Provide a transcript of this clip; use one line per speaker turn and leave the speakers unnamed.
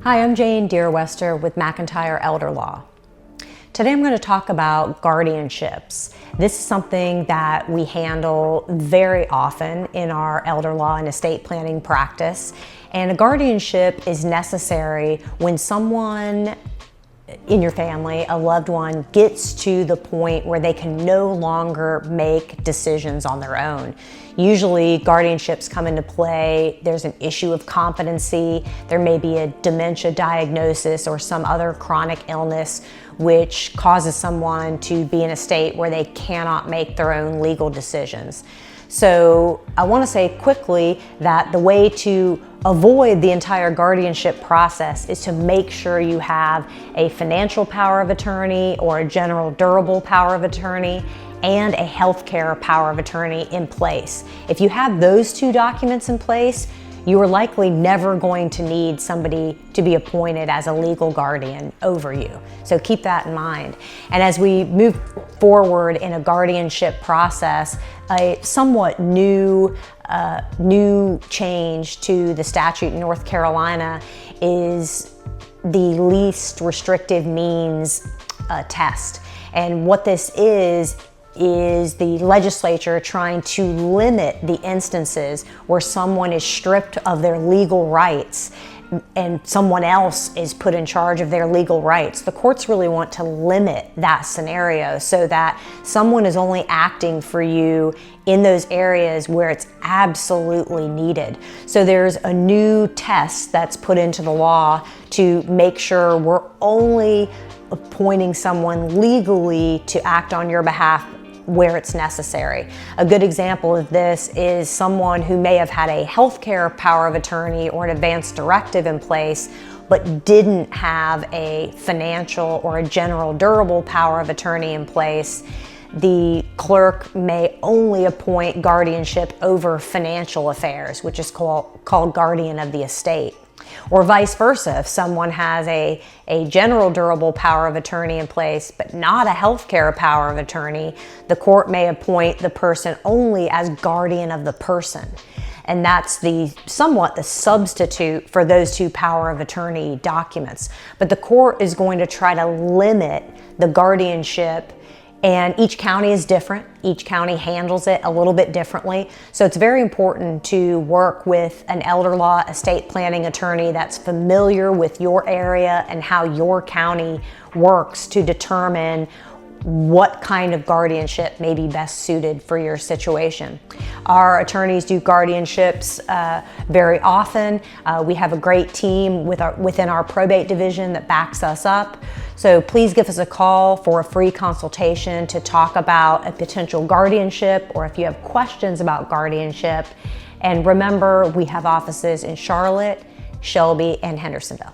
Hi, I'm Jane Dearwester with McIntyre Elder Law. Today I'm going to talk about guardianships. This is something that we handle very often in our elder law and estate planning practice. And a guardianship is necessary when someone in your family, a loved one, gets to the point where they can no longer make decisions on their own. Usually guardianships come into play, there's an issue of competency, there may be a dementia diagnosis or some other chronic illness which causes someone to be in a state where they cannot make their own legal decisions. So I want to say quickly that the way to avoid the entire guardianship process is to make sure you have a financial power of attorney or a general durable power of attorney and a healthcare power of attorney in place. If you have those two documents in place, you are likely never going to need somebody to be appointed as a legal guardian over you. So keep that in mind. And as we move forward in a guardianship process, a somewhat new change to the statute in North Carolina is the least restrictive means test. And what this is the legislature trying to limit the instances where someone is stripped of their legal rights and someone else is put in charge of their legal rights. The courts really want to limit that scenario so that someone is only acting for you in those areas where it's absolutely needed. So there's a new test that's put into the law to make sure we're only appointing someone legally to act on your behalf where it's necessary. A good example of this is someone who may have had a healthcare power of attorney or an advance directive in place, but didn't have a financial or a general durable power of attorney in place. The clerk may only appoint guardianship over financial affairs, which is called guardian of the estate. Or vice versa, if someone has a general durable power of attorney in place, but not a healthcare power of attorney, the court may appoint the person only as guardian of the person. And that's somewhat the substitute for those two power of attorney documents. But the court is going to try to limit the guardianship, and each county is different. Each county handles it a little bit differently. So it's very important to work with an elder law estate planning attorney that's familiar with your area and how your county works to determine what kind of guardianship may be best suited for your situation. Our attorneys do guardianships very often. We have a great team within our probate division that backs us up. So please give us a call for a free consultation to talk about a potential guardianship or if you have questions about guardianship. And remember, we have offices in Charlotte, Shelby, and Hendersonville.